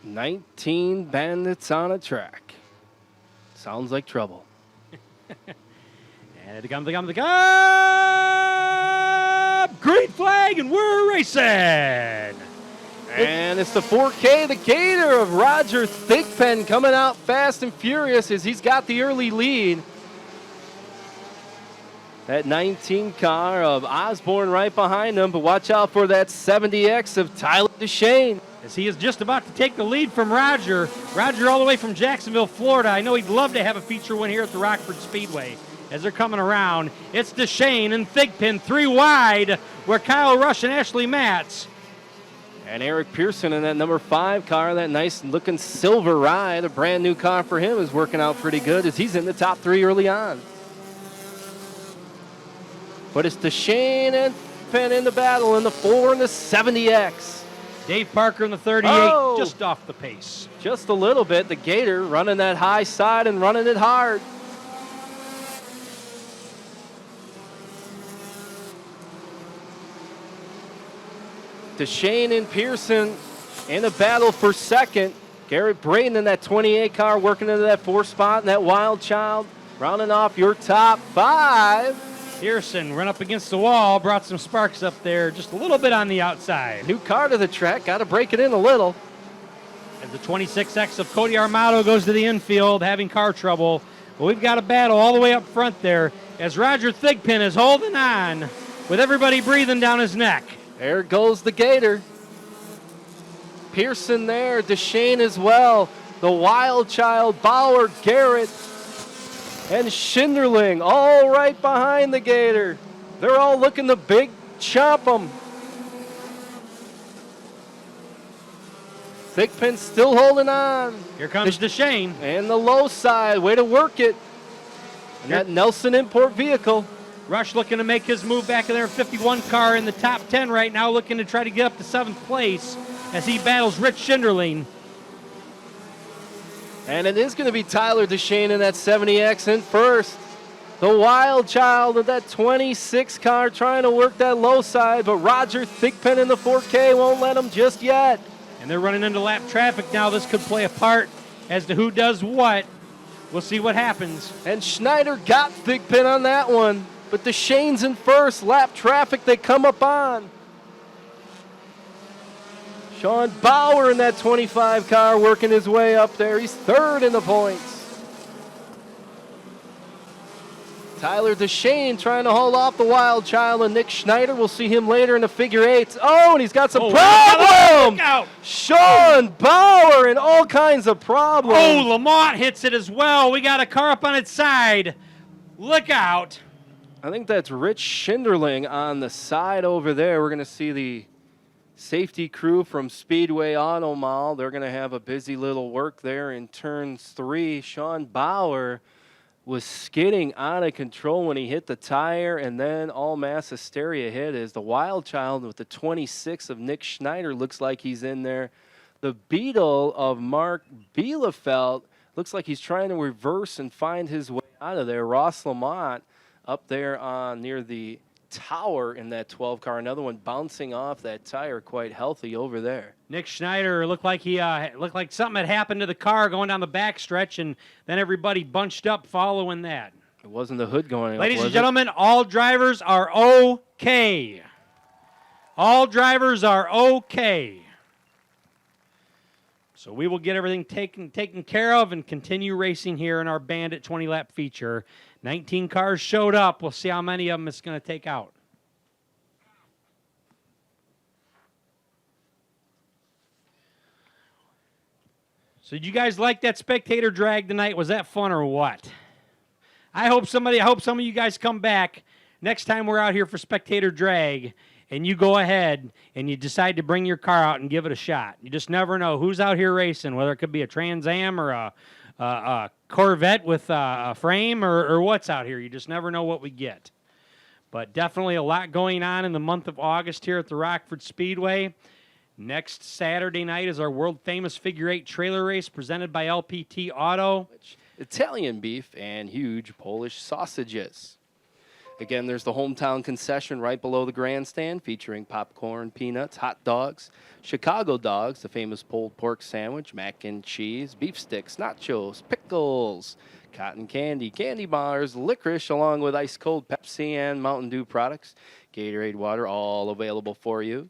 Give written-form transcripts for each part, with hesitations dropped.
19 bandits on a track. Sounds like trouble. And it comes, green flag, and we're racing. And it's the 4K, the Gator of Roger Thigpen coming out fast and furious as he's got the early lead. That 19 car of Osborne right behind him, but watch out for that 70X of Tyler DeShane. As he is just about to take the lead from Roger. Roger all the way from Jacksonville, Florida. I know he'd love to have a feature win here at the Rockford Speedway. As they're coming around, it's DeShane and Thigpen 3 wide, where Kyle Rush and Ashley Matz. And Eric Pearson in that number 5 car, that nice looking silver ride, a brand new car for him, is working out pretty good as he's in the top 3 early on. But it's DeShane and Penn in the battle in the 4 and the 70X. Dave Parker in the 38, just off the pace. Just a little bit. The Gator running that high side and running it hard. DeShane and Pearson in the battle for second. Garrett Braden in that 28 car working into that 4 spot, and that Wild Child rounding off your top 5. Pearson run up against the wall, brought some sparks up there, just a little bit on the outside. New car to the track, got to break it in a little. As the 26X of Cody Armato goes to the infield, having car trouble. But we've got a battle all the way up front there as Roger Thigpen is holding on with everybody breathing down his neck. There goes the Gator. Pearson there, DeShane as well. The Wild Child, Bauer, Garrett, and Schinderling all right behind the Gator. They're all looking to big chop them. Thigpen still holding on. Here comes DeShane. And the low side, way to work it. And that Nelson Import vehicle. Rush looking to make his move back in there. 51 car in the top 10 right now, looking to try to get up to 7th place as he battles Rich Schinderling. And it is going to be Tyler DeShane in that 70X in first. The Wild Child of that 26 car trying to work that low side, but Roger Thigpen in the 4K won't let him just yet. And they're running into lap traffic now. This could play a part as to who does what. We'll see what happens. And Schneider got Thigpen on that one, but DeShane's in first. Lap traffic they come up on. Sean Bauer in that 25 car working his way up there. He's third in the points. Tyler DeShane trying to hold off the Wild Child and Nick Schneider. We'll see him later in the figure 8s. Oh, and he's got some problem. Look out. Sean Bauer and all kinds of problems. Oh, Lamont hits it as well. We got a car up on its side. Look out. I think that's Rich Schinderling on the side over there. We're going to see the safety crew from Speedway Auto Mall. They're going to have a busy little work there in turns 3. Sean Bauer was skidding out of control when he hit the tire, and then all mass hysteria hit as the Wild Child with the 26 of Nick Schneider looks like he's in there. The Beetle of Mark Bielefeld looks like he's trying to reverse and find his way out of there. Ross Lamont up there on near the tower in that 12 car. Another one bouncing off that tire, quite healthy over there. Nick Schneider looked like he looked like something had happened to the car going down the back stretch, and then everybody bunched up following that. It wasn't the hood going up, Ladies and gentlemen, all drivers are okay. All drivers are okay. So we will get everything taken care of and continue racing here in our Bandit 20-lap feature. 19 cars showed up. We'll see how many of them it's going to take out. So did you guys like that spectator drag tonight? Was that fun or what? I hope some of you guys come back next time we're out here for spectator drag, and you go ahead and you decide to bring your car out and give it a shot. You just never know who's out here racing, whether it could be a Trans Am or a Corvette with a frame or what's out here. You just never know what we get. But definitely a lot going on in the month of August here at the Rockford Speedway. Next Saturday night is our world-famous figure 8 trailer race presented by LPT Auto. Italian beef and huge Polish sausages. Again, there's the hometown concession right below the grandstand featuring popcorn, peanuts, hot dogs, Chicago dogs, the famous pulled pork sandwich, mac and cheese, beef sticks, nachos, pickles, cotton candy, candy bars, licorice, along with ice cold Pepsi and Mountain Dew products, Gatorade water, all available for you.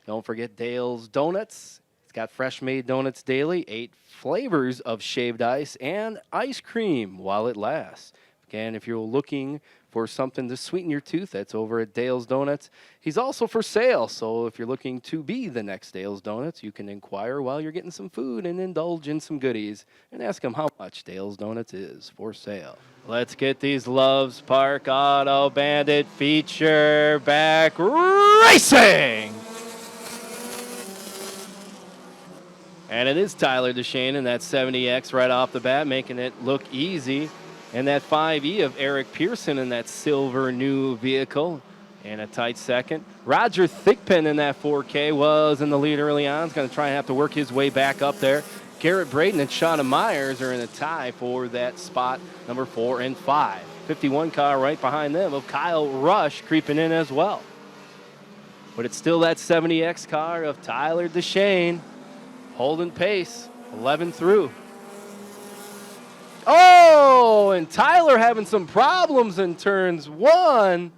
Don't forget Dale's Donuts. It's got fresh made donuts daily, 8 flavors of shaved ice, and ice cream while it lasts. Again, if you're looking for something to sweeten your tooth, that's over at Dale's Donuts. He's also for sale, so if you're looking to be the next Dale's Donuts, you can inquire while you're getting some food and indulge in some goodies and ask him how much Dale's Donuts is for sale. Let's get these Loves Park Auto Bandit feature back racing! And it is Tyler Deshane in that 70X right off the bat, making it look easy. And that 5E of Eric Pearson in that silver new vehicle in a tight second. Roger Thigpen in that 4K was in the lead early on. He's going to try and have to work his way back up there. Garrett Braden and Shauna Myers are in a tie for that spot number 4 and 5. 51 car right behind them of Kyle Rush creeping in as well. But it's still that 70X car of Tyler Deshane holding pace 11 through. Oh, and Tyler having some problems in turns 1.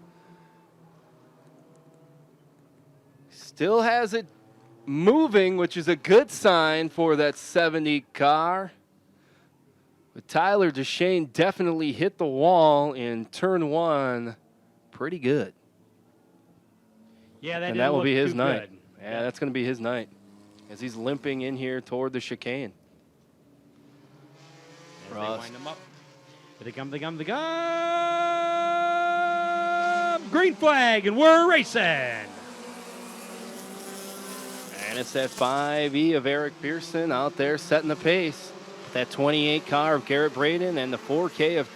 Still has it moving, which is a good sign for that 70 car. But Tyler Deshane definitely hit the wall in turn 1 pretty good. Yeah, that will be his night. Good. Yeah, that's going to be his night as he's limping in here toward the chicane. As they wind them up. Here they come. Green flag, and we're racing. And it's that 5E of Eric Pearson out there setting the pace. That 28 car of Garrett Braden and the 4K of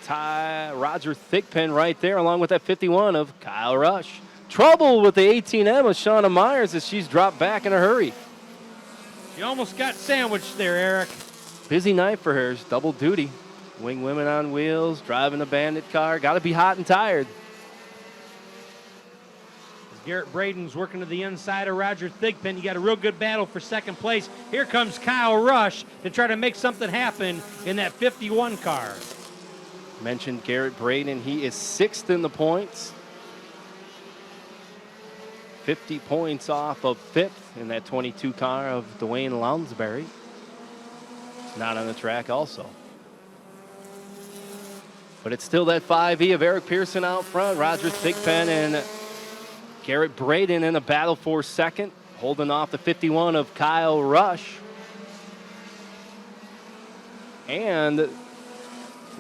Roger Thigpen right there, along with that 51 of Kyle Rush. Trouble with the 18M of Shauna Myers as she's dropped back in a hurry. You almost got sandwiched there, Eric. Busy night for her. It's double duty. Wing women on wheels, driving a Bandit car. Got to be hot and tired. As Garrett Braden's working to the inside of Roger Thigpen. You got a real good battle for second place. Here comes Kyle Rush to try to make something happen in that 51 car. Mentioned Garrett Braden. He is 6th in the points. 50 points off of 5th in that 22 car of Dwayne Lounsbury. Not on the track also. But it's still that 5E of Eric Pearson out front. Roger Thigpen and Garrett Braden in a battle for second. Holding off the 51 of Kyle Rush. And the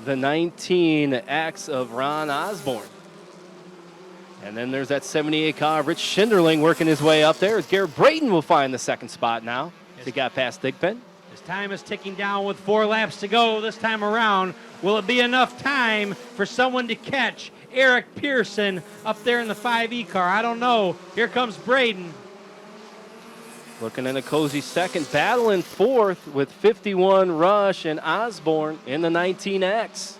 19X of Ron Osborne. And then there's that 78 car of Rich Schinderling working his way up there as Garrett Braden will find the second spot now. He got past Thigpen. His time is ticking down with 4 laps to go this time around. Will it be enough time for someone to catch Eric Pearson up there in the 5E car? I don't know. Here comes Braden. Looking in a cozy second, battling fourth with 51 Rush and Osborne in the 19X.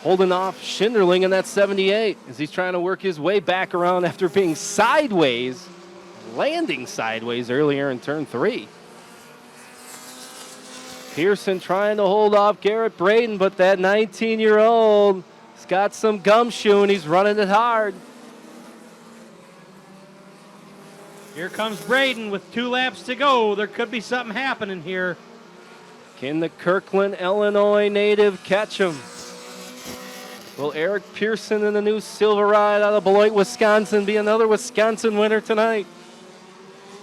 Holding off Schinderling in that 78 as he's trying to work his way back around after being sideways, landing sideways earlier in turn 3. Pearson trying to hold off Garrett Braden, but that 19-year-old has got some gumshoe and he's running it hard. Here comes Braden with 2 laps to go. There could be something happening here. Can the Kirkland, Illinois native catch him? Will Eric Pearson in the new Silverado out of Beloit, Wisconsin be another Wisconsin winner tonight?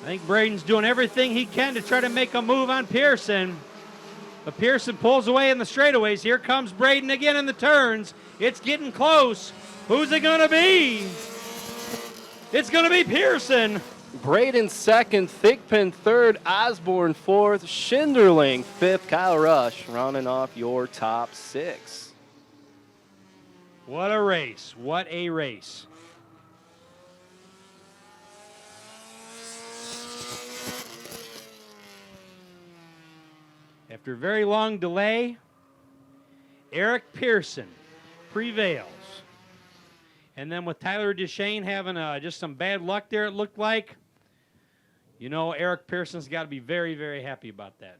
I think Braden's doing everything he can to try to make a move on Pearson. But Pearson pulls away in the straightaways. Here comes Braden again in the turns. It's getting close. Who's it going to be? It's going to be Pearson. Braden second, Thigpen third, Osborne fourth, Schinderling fifth, Kyle Rush rounding off your top 6. What a race. What a race. After a very long delay, Eric Pearson prevails And then with Tyler Deshane having just some bad luck there, it looked like, you know, Eric Pearson's got to be very, very happy about that.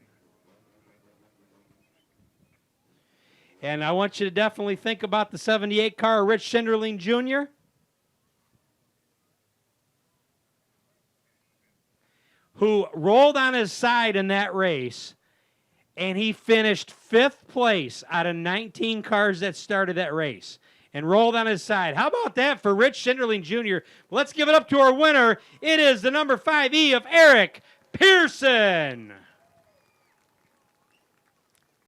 And I want you to definitely think about the 78 car, Rich Schinderling Jr., who rolled on his side in that race, and he finished 5th place out of 19 cars that started that race, and rolled on his side. How about that for Rich Schinderling Jr.? Let's give it up to our winner. It is the number 5E of Eric Pearson.